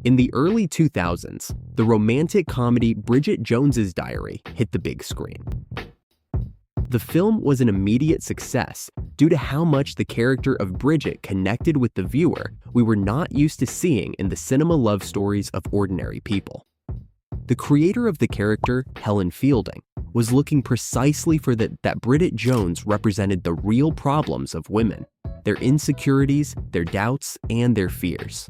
In the early 2000s, the romantic comedy Bridget Jones's Diary hit the big screen. The film was an immediate success due to how much the character of Bridget connected with the viewer we were not used to seeing in the cinema love stories of ordinary people. The creator of the character, Helen Fielding, was looking precisely for that Bridget Jones represented the real problems of women, their insecurities, their doubts, and their fears.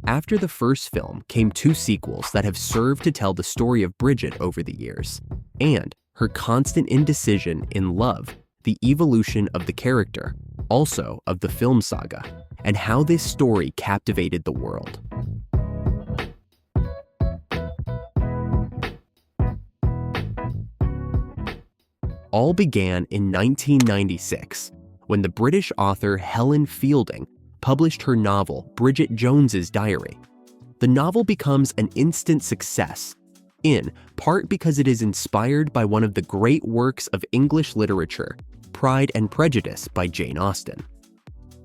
After the first film came two sequels that have served to tell the story of Bridget over the years, and her constant indecision in love, the evolution of the character, also of the film saga, and how this story captivated the world. All began in 1996, when the British author Helen Fielding published her novel Bridget Jones's Diary. The novel becomes an instant success, in part because it is inspired by one of the great works of English literature, Pride and Prejudice by Jane Austen.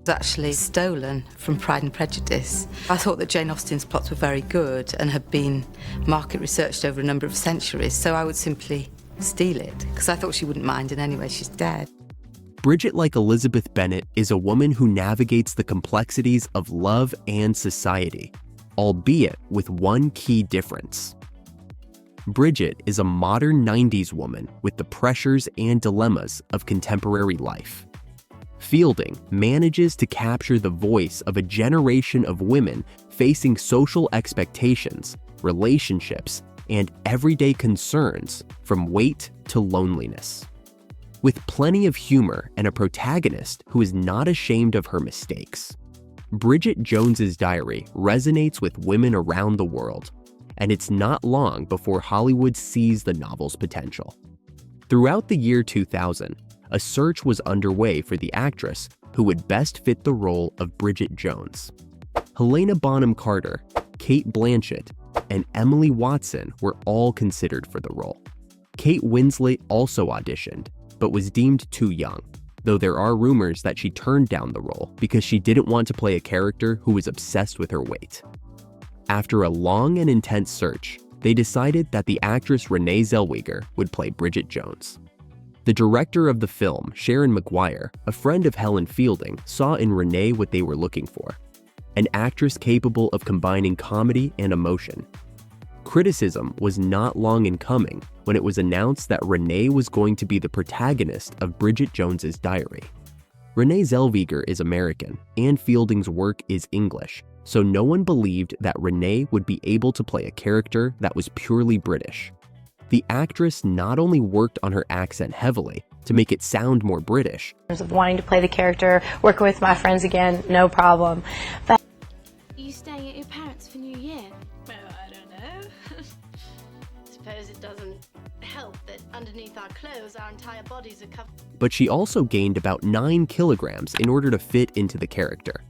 It's actually stolen from Pride and Prejudice. I thought that Jane Austen's plots were very good and had been market researched over a number of centuries, so I would simply steal it, because I thought she wouldn't mind, and anyway, she's dead. Bridget, like Elizabeth Bennet, is a woman who navigates the complexities of love and society, albeit with one key difference. Bridget is a modern 90s woman with the pressures and dilemmas of contemporary life. Fielding manages to capture the voice of a generation of women facing social expectations, relationships, and everyday concerns from weight to loneliness. With plenty of humor and a protagonist who is not ashamed of her mistakes, Bridget Jones's Diary resonates with women around the world, and it's not long before Hollywood sees the novel's potential. Throughout the year 2000, a search was underway for the actress who would best fit the role of Bridget Jones. Helena Bonham Carter, Cate Blanchett, and Emily Watson were all considered for the role. Kate Winslet also auditioned, but was deemed too young, though there are rumors that she turned down the role because she didn't want to play a character who was obsessed with her weight. After a long and intense search, they decided that the actress Renée Zelweeger would play Bridget Jones. The director of the film, Sharon Maguire, a friend of Helen Fielding, saw in Renée what they were looking for: an actress capable of combining comedy and emotion. Criticism was not long in coming when it was announced that Renée was going to be the protagonist of Bridget Jones's Diary. Renée Zelweeger is American, and Fielding's work is English, so no one believed that Renée would be able to play a character that was purely British. The actress not only worked on her accent heavily to make it sound more British, in terms of wanting to play the character, working with my friends again, no problem. But are you staying at your parents' for New Year? Well, I don't know. Suppose it doesn't help that underneath our clothes our entire bodies are covered. but she also gained about 9 kilograms in order to fit into the character.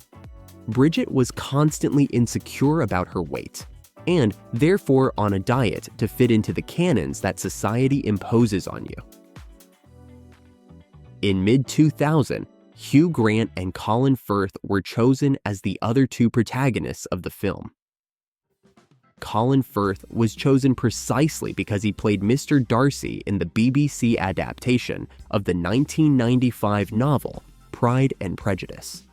Bridget was constantly insecure about her weight, and therefore on a diet to fit into the canons that society imposes on you. In mid-2000, Hugh Grant and Colin Firth were chosen as the other two protagonists of the film. Colin Firth was chosen precisely because he played Mr. Darcy in the BBC adaptation of the 1995 novel Pride and Prejudice.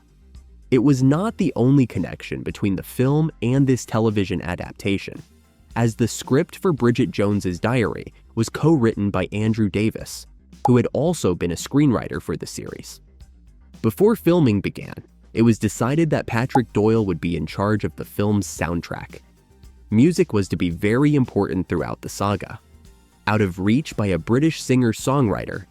It was not the only connection between the film and this television adaptation, as the script for Bridget Jones's Diary was co-written by Andrew Davis, who had also been a screenwriter for the series. Before filming began, it was decided that Patrick Doyle would be in charge of the film's soundtrack. Music was to be very important throughout the saga. Out of reach by a British singer-songwriter,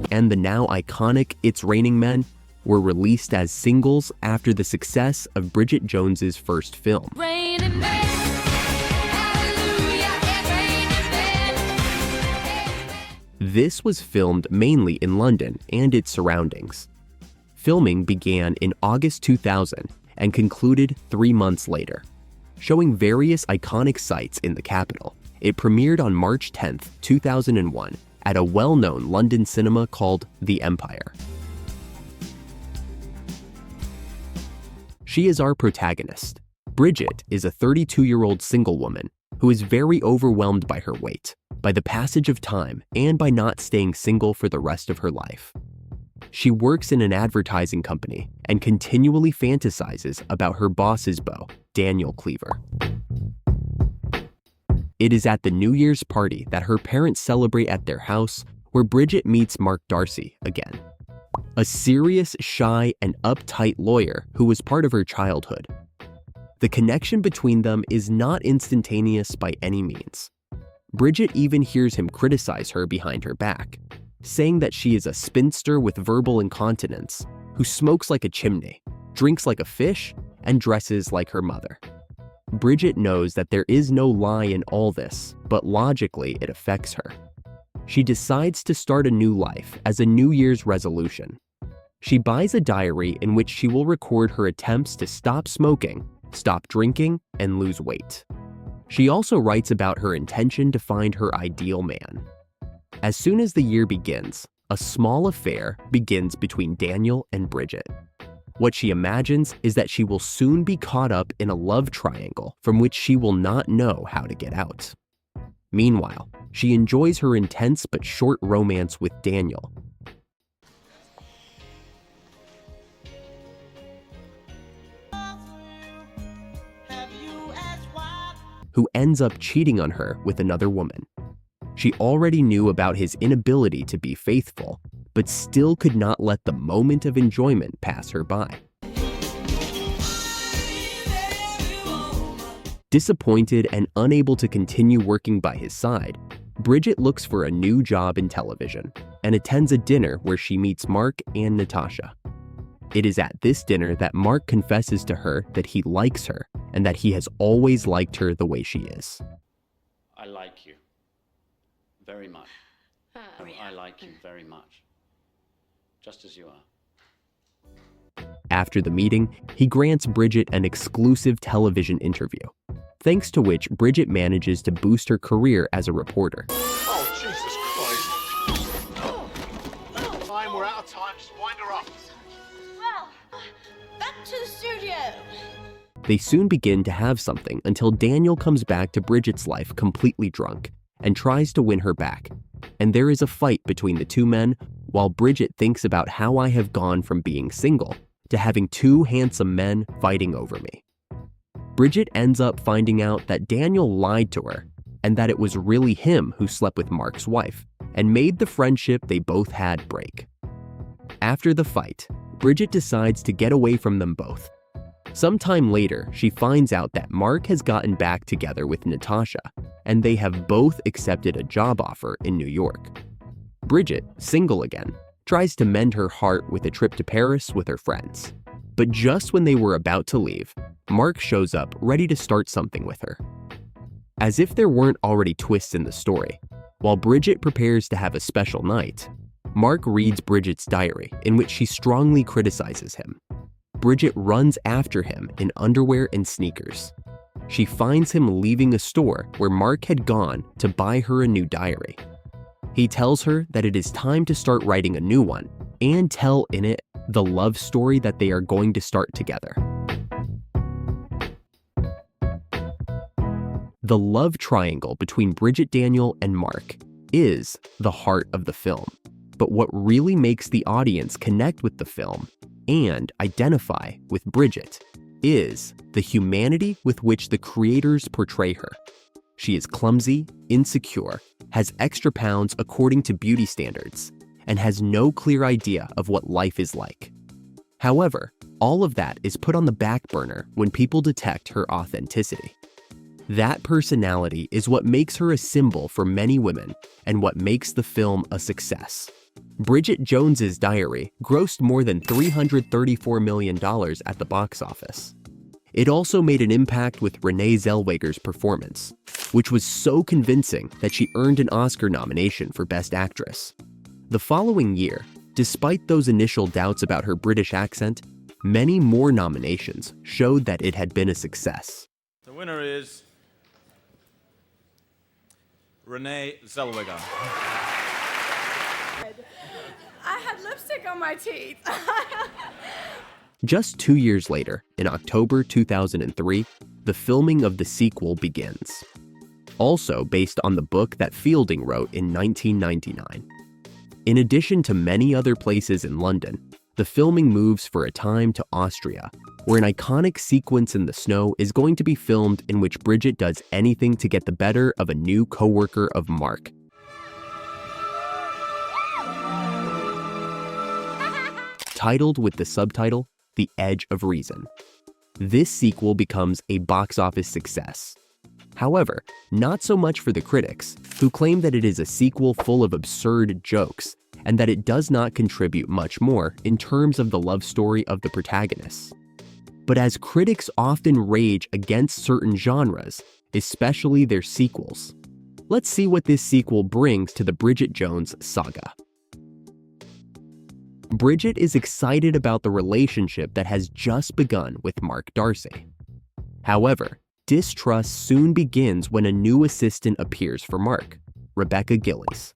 and the now iconic It's Raining Men were released as singles after the success of Bridget Jones's first film. This was filmed mainly in London and its surroundings. Filming began in August 2000 and concluded 3 months later. Showing various iconic sites in the capital, it premiered on March 10, 2001, at a well-known London cinema called The Empire. She is our protagonist. Bridget is a 32-year-old single woman who is very overwhelmed by her weight, by the passage of time, and by not staying single for the rest of her life. She works in an advertising company and continually fantasizes about her boss's beau, Daniel Cleaver. It is at the New Year's party that her parents celebrate at their house where Bridget meets Mark Darcy again, a serious, shy, and uptight lawyer who was part of her childhood. The connection between them is not instantaneous by any means. Bridget even hears him criticize her behind her back, saying that she is a spinster with verbal incontinence who smokes like a chimney, drinks like a fish, and dresses like her mother. Bridget knows that there is no lie in all this, but logically it affects her. She decides to start a new life as a New Year's resolution. She buys a diary in which she will record her attempts to stop smoking, stop drinking, and lose weight. She also writes about her intention to find her ideal man. As soon as the year begins, a small affair begins between Daniel and Bridget. What she imagines is that she will soon be caught up in a love triangle from which she will not know how to get out. Meanwhile, she enjoys her intense but short romance with Daniel. Who ends up cheating on her with another woman. She already knew about his inability to be faithful, but still could not let the moment of enjoyment pass her by. Disappointed and unable to continue working by his side, Bridget looks for a new job in television and attends a dinner where she meets Mark and Natasha. It is at this dinner that Mark confesses to her that he likes her and that he has always liked her the way she is. I like you very much. I like you very much, just as you are. After the meeting, he grants Bridget an exclusive television interview, thanks to which Bridget manages to boost her career as a reporter. Oh, Jesus Christ. Fine, we're out of time. Just wind her up. Well, back to the studio. They soon begin to have something until Daniel comes back to Bridget's life completely drunk and tries to win her back. And there is a fight between the two men while Bridget thinks about how I have gone from being single to having two handsome men fighting over me. Bridget ends up finding out that Daniel lied to her and that it was really him who slept with Mark's wife and made the friendship they both had break. After the fight, Bridget decides to get away from them both. Sometime later, she finds out that Mark has gotten back together with Natasha, and they have both accepted a job offer in New York. Bridget, single again, tries to mend her heart with a trip to Paris with her friends. But just when they were about to leave, Mark shows up ready to start something with her. As if there weren't already twists in the story, while Bridget prepares to have a special night, Mark reads Bridget's diary in which she strongly criticizes him. Bridget runs after him in underwear and sneakers. She finds him leaving a store where Mark had gone to buy her a new diary. He tells her that it is time to start writing a new one and tell in it the love story that they are going to start together. The love triangle between Bridget, Daniel, and Mark is the heart of the film. But what really makes the audience connect with the film and identify with Bridget is the humanity with which the creators portray her. She is clumsy, insecure, has extra pounds according to beauty standards, and has no clear idea of what life is like. However, all of that is put on the back burner when people detect her authenticity. That personality is what makes her a symbol for many women and what makes the film a success. Bridget Jones's Diary grossed more than $334 million at the box office. It also made an impact with Renée Zelweeger's performance, which was so convincing that she earned an Oscar nomination for Best Actress. The following year, despite those initial doubts about her British accent, many more nominations showed that it had been a success. The winner is Renée Zelweeger. I had lipstick on my teeth. Just 2 years later, in October 2003, the filming of the sequel begins. Also based on the book that Fielding wrote in 1999. In addition to many other places in London, the filming moves for a time to Austria, where an iconic sequence in the snow is going to be filmed in which Bridget does anything to get the better of a new co-worker of Mark. Titled with the subtitle, The Edge of Reason. This sequel becomes a box office success. However, not so much for the critics, who claim that it is a sequel full of absurd jokes, and that it does not contribute much more in terms of the love story of the protagonists. But as critics often rage against certain genres, especially their sequels, let's see what this sequel brings to the Bridget Jones saga. Bridget is excited about the relationship that has just begun with Mark Darcy. However, distrust soon begins when a new assistant appears for Mark, Rebecca Gillies.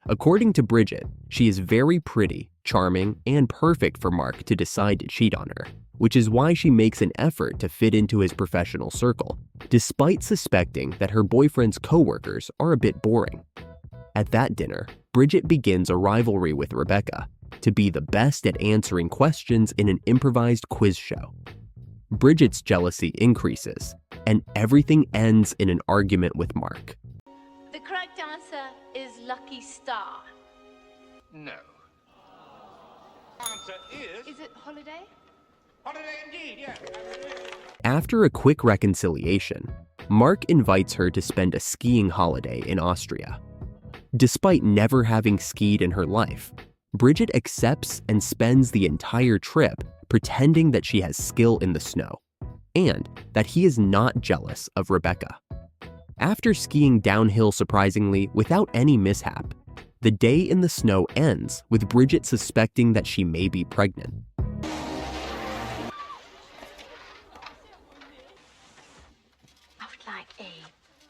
According to Bridget, she is very pretty, charming, and perfect for Mark to decide to cheat on her, which is why she makes an effort to fit into his professional circle, despite suspecting that her boyfriend's coworkers are a bit boring. At that dinner, Bridget begins a rivalry with Rebecca to be the best at answering questions in an improvised quiz show. Bridget's jealousy increases, and everything ends in an argument with Mark. The correct answer is Lucky Star. No. Answer Is it holiday? holiday indeed, yes. After a quick reconciliation, Mark invites her to spend a skiing holiday in Austria. Despite never having skied in her life, Bridget accepts and spends the entire trip pretending that she has skill in the snow, and that he is not jealous of Rebecca. After skiing downhill surprisingly without any mishap, the day in the snow ends with Bridget suspecting that she may be pregnant. I would like a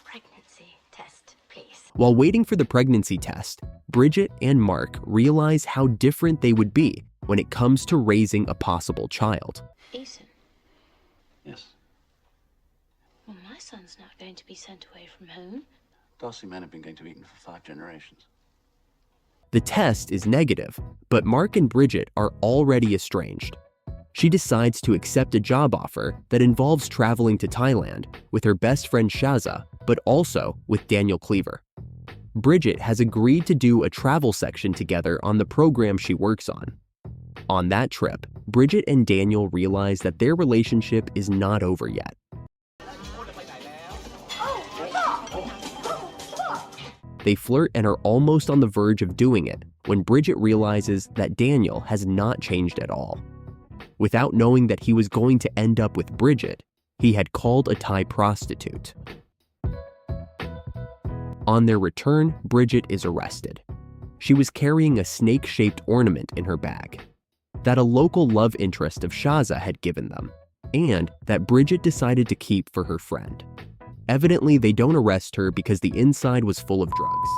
pregnancy test, please. While waiting for the pregnancy test, Bridget and Mark realize how different they would be when it comes to raising a possible child. Ethan, Yes. well, my son's not going to be sent away from home. Darcy men have been going to Eton for 5 generations. The test is negative, but Mark and Bridget are already estranged. She decides to accept a job offer that involves traveling to Thailand with her best friend Shaza, but also with Daniel Cleaver. Bridget has agreed to do a travel section together on the program she works on. On that trip, Bridget and Daniel realize that their relationship is not over yet. They flirt and are almost on the verge of doing it when Bridget realizes that Daniel has not changed at all. Without knowing that he was going to end up with Bridget, he had called a Thai prostitute. On their return, Bridget is arrested. She was carrying a snake-shaped ornament in her bag that a local love interest of Shaza had given them, and that Bridget decided to keep for her friend. Evidently, they don't arrest her because the inside was full of drugs.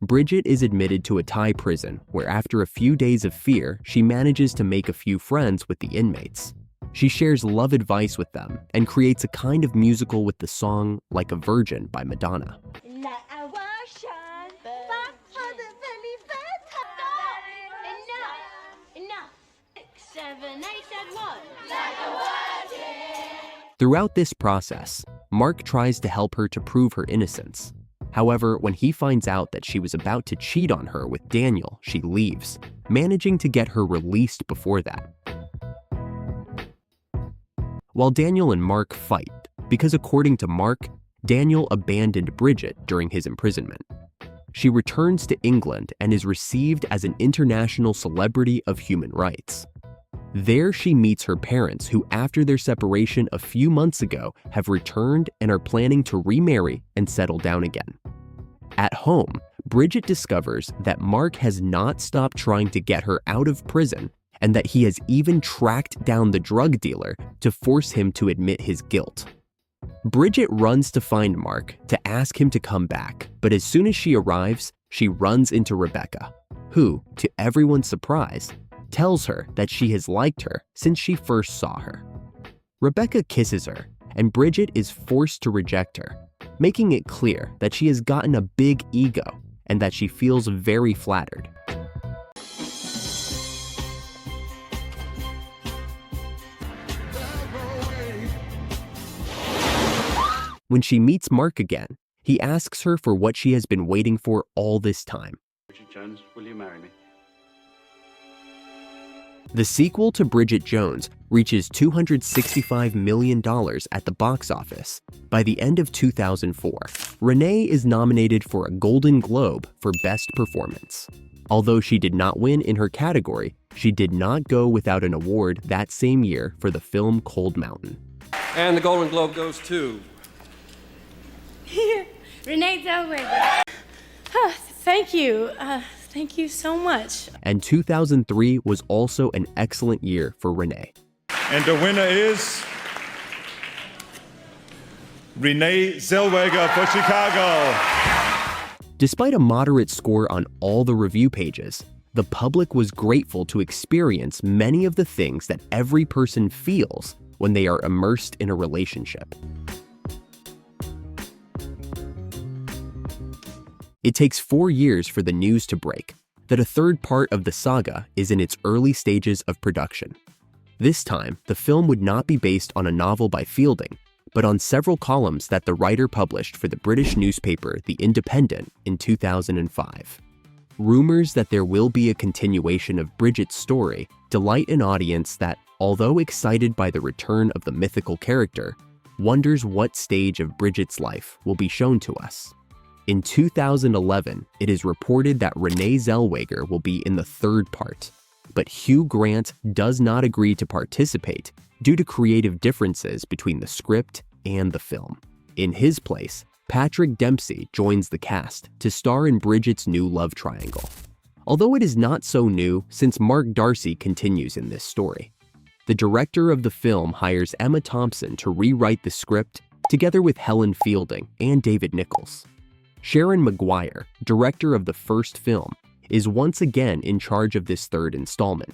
Bridget is admitted to a Thai prison where after a few days of fear, she manages to make a few friends with the inmates. She shares love advice with them and creates a kind of musical with the song Like a Virgin by Madonna. Enough. 6, 7, 8, and 1. Throughout this process, Mark tries to help her to prove her innocence. However, when he finds out that she was about to cheat on her with Daniel, she leaves, managing to get her released before that. While Daniel and Mark fight, because according to Mark, Daniel abandoned Bridget during his imprisonment. She returns to England and is received as an international celebrity of human rights. There she meets her parents who, after their separation a few months ago, have returned and are planning to remarry and settle down again. At home, Bridget discovers that Mark has not stopped trying to get her out of prison and that he has even tracked down the drug dealer to force him to admit his guilt. Bridget runs to find Mark to ask him to come back, but as soon as she arrives, she runs into Rebecca, who, to everyone's surprise, tells her that she has liked her since she first saw her. Rebecca kisses her, and Bridget is forced to reject her, making it clear that she has gotten a big ego and that she feels very flattered. When she meets Mark again, he asks her for what she has been waiting for all this time. Bridget Jones, will you marry me? The sequel to Bridget Jones reaches $265 million at the box office. By the end of 2004, Renée is nominated for a Golden Globe for Best Performance. Although she did not win in her category, she did not go without an award that same year for the film Cold Mountain. And the Golden Globe goes to... Renée Zelweeger. Thank you. Thank you so much. And 2003 was also an excellent year for Renée. And the winner is Renée Zelweeger for Chicago. Despite a moderate score on all the review pages, the public was grateful to experience many of the things that every person feels when they are immersed in a relationship. It takes 4 years for the news to break that a third part of the saga is in its early stages of production. This time, the film would not be based on a novel by Fielding, but on several columns that the writer published for the British newspaper The Independent in 2005. Rumors that there will be a continuation of Bridget's story delight an audience that, although excited by the return of the mythical character, wonders what stage of Bridget's life will be shown to us. In 2011, it is reported that Renée Zelweeger will be in the third part, but Hugh Grant does not agree to participate due to creative differences between the script and the film. In his place, Patrick Dempsey joins the cast to star in Bridget's new love triangle, although it is not so new since Mark Darcy continues in this story. The director of the film hires Emma Thompson to rewrite the script together with Helen Fielding and David Nichols. Sharon Maguire, director of the first film, is once again in charge of this third installment.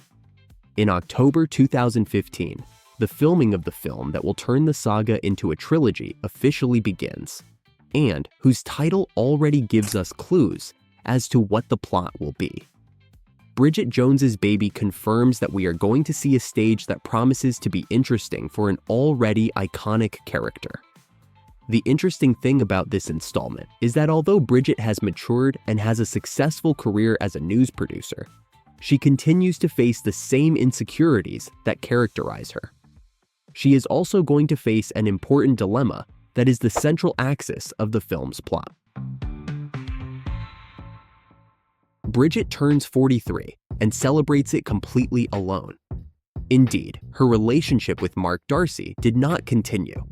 In October 2015, the filming of the film that will turn the saga into a trilogy officially begins, and whose title already gives us clues as to what the plot will be. Bridget Jones's Baby confirms that we are going to see a stage that promises to be interesting for an already iconic character. The interesting thing about this installment is that although Bridget has matured and has a successful career as a news producer, she continues to face the same insecurities that characterize her. She is also going to face an important dilemma that is the central axis of the film's plot. Bridget turns 43 and celebrates it completely alone. Indeed, her relationship with Mark Darcy did not continue.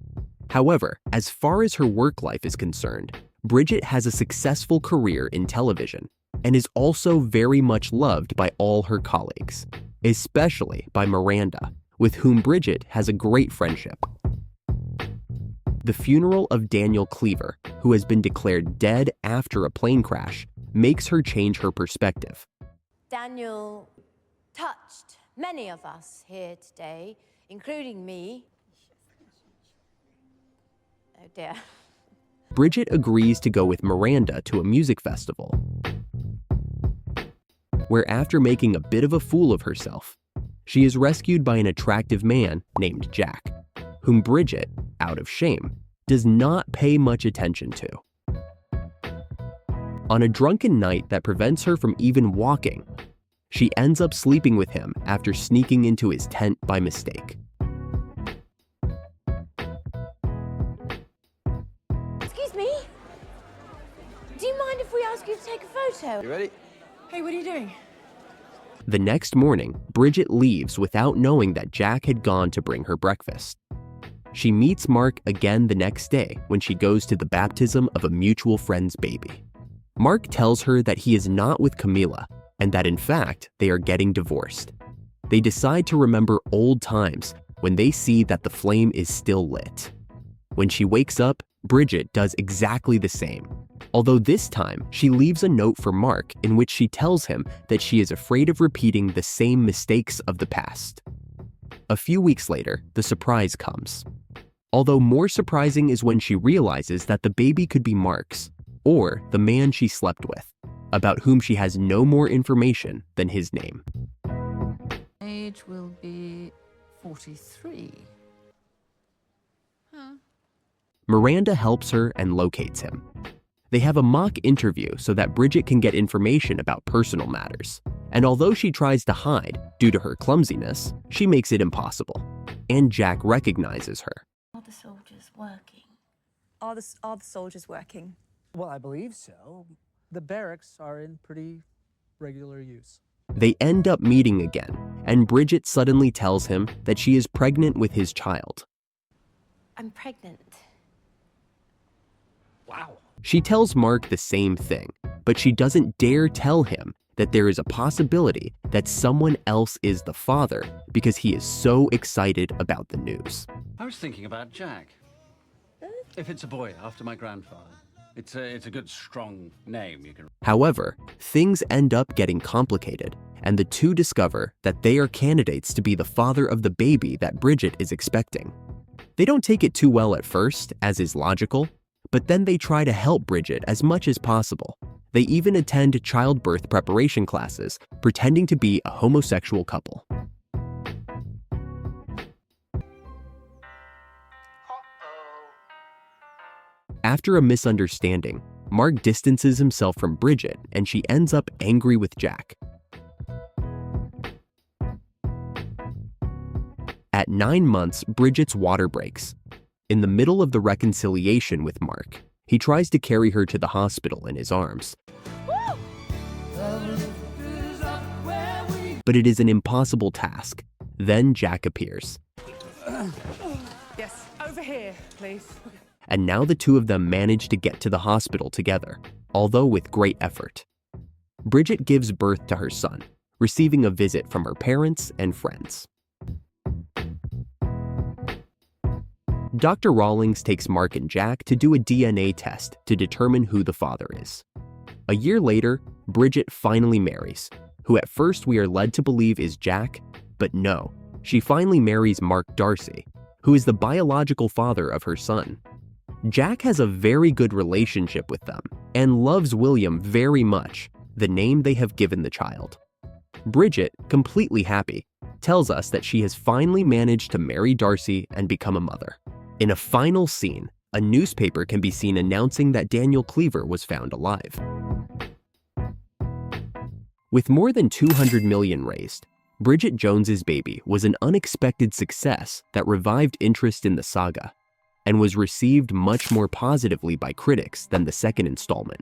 However, as far as her work life is concerned, Bridget has a successful career in television and is also very much loved by all her colleagues, especially by Miranda, with whom Bridget has a great friendship. The funeral of Daniel Cleaver, who has been declared dead after a plane crash, makes her change her perspective. Daniel touched many of us here today, including me. Oh dear. Bridget agrees to go with Miranda to a music festival, where after making a bit of a fool of herself, she is rescued by an attractive man named Jack, whom Bridget, out of shame, does not pay much attention to. On a drunken night that prevents her from even walking, she ends up sleeping with him after sneaking into his tent by mistake. Excuse me? Do you mind if we ask you to take a photo? You ready? Hey, what are you doing? The next morning, Bridget leaves without knowing that Jack had gone to bring her breakfast. She meets Mark again the next day when she goes to the baptism of a mutual friend's baby. Mark tells her that he is not with Camila and that in fact they are getting divorced. They decide to remember old times when they see that the flame is still lit. When she wakes up, Bridget does exactly the same, although this time she leaves a note for Mark in which she tells him that she is afraid of repeating the same mistakes of the past. A few weeks later, the surprise comes. Although more surprising is when she realizes that the baby could be Mark's, or the man she slept with, about whom she has no more information than his name. Age will be 43. Miranda helps her and locates him. They have a mock interview so that Bridget can get information about personal matters. And although she tries to hide due to her clumsiness, she makes it impossible. And Jack recognizes her. Are the soldiers working? Are the soldiers working? Well, I believe so. The barracks are in pretty regular use. They end up meeting again, and Bridget suddenly tells him that she is pregnant with his child. I'm pregnant. Wow. She tells Mark the same thing, but she doesn't dare tell him that there is a possibility that someone else is the father because he is so excited about the news. I was thinking about Jack. If it's a boy, after my grandfather. It's a good, strong name you can... However, things end up getting complicated, and the two discover that they are candidates to be the father of the baby that Bridget is expecting. They don't take it too well at first, as is logical, but then they try to help Bridget as much as possible. They even attend childbirth preparation classes, pretending to be a homosexual couple. After a misunderstanding, Mark distances himself from Bridget and she ends up angry with Jack. At 9 months, Bridget's water breaks. In the middle of the reconciliation with Mark, he tries to carry her to the hospital in his arms. But it is an impossible task. Then Jack appears. Yes, over here, please. And now the two of them manage to get to the hospital together, although with great effort. Bridget gives birth to her son, receiving a visit from her parents and friends. Dr. Rawlings takes Mark and Jack to do a DNA test to determine who the father is. A year later, Bridget finally marries, who at first we are led to believe is Jack, but no, she finally marries Mark Darcy, who is the biological father of her son. Jack has a very good relationship with them and loves William very much, the name they have given the child. Bridget, completely happy, tells us that she has finally managed to marry Darcy and become a mother. In a final scene, a newspaper can be seen announcing that Daniel Cleaver was found alive. With more than 200 million raised, Bridget Jones's Baby was an unexpected success that revived interest in the saga, and was received much more positively by critics than the second installment,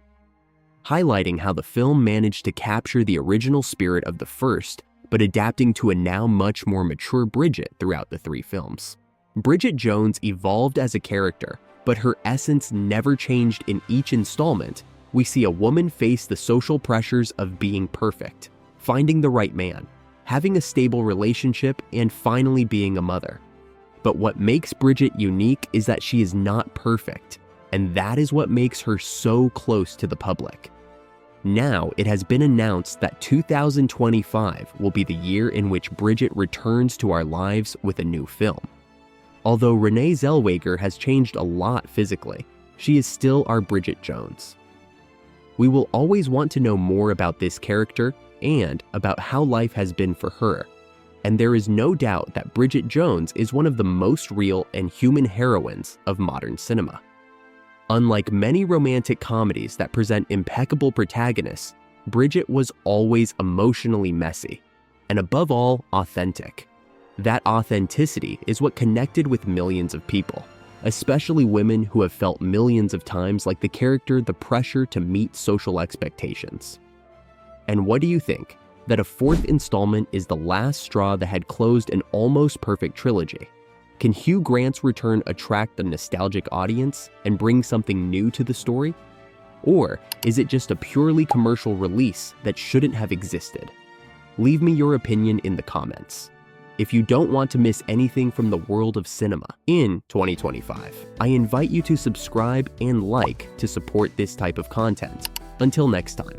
highlighting how the film managed to capture the original spirit of the first, but adapting to a now much more mature Bridget throughout the 3 films. Bridget Jones evolved as a character, but her essence never changed in each installment. We see a woman face the social pressures of being perfect, finding the right man, having a stable relationship, and finally being a mother. But what makes Bridget unique is that she is not perfect, and that is what makes her so close to the public. Now, it has been announced that 2025 will be the year in which Bridget returns to our lives with a new film. Although Renée Zelweeger has changed a lot physically, she is still our Bridget Jones. We will always want to know more about this character and about how life has been for her. And there is no doubt that Bridget Jones is one of the most real and human heroines of modern cinema. Unlike many romantic comedies that present impeccable protagonists, Bridget was always emotionally messy, and above all, authentic. That authenticity is what connected with millions of people, especially women who have felt millions of times like the character the pressure to meet social expectations. And what do you think? That a 4th installment is the last straw that had closed an almost perfect trilogy? Can Hugh Grant's return attract the nostalgic audience and bring something new to the story? Or is it just a purely commercial release that shouldn't have existed? Leave me your opinion in the comments. If you don't want to miss anything from the world of cinema in 2025, I invite you to subscribe and like to support this type of content. Until next time.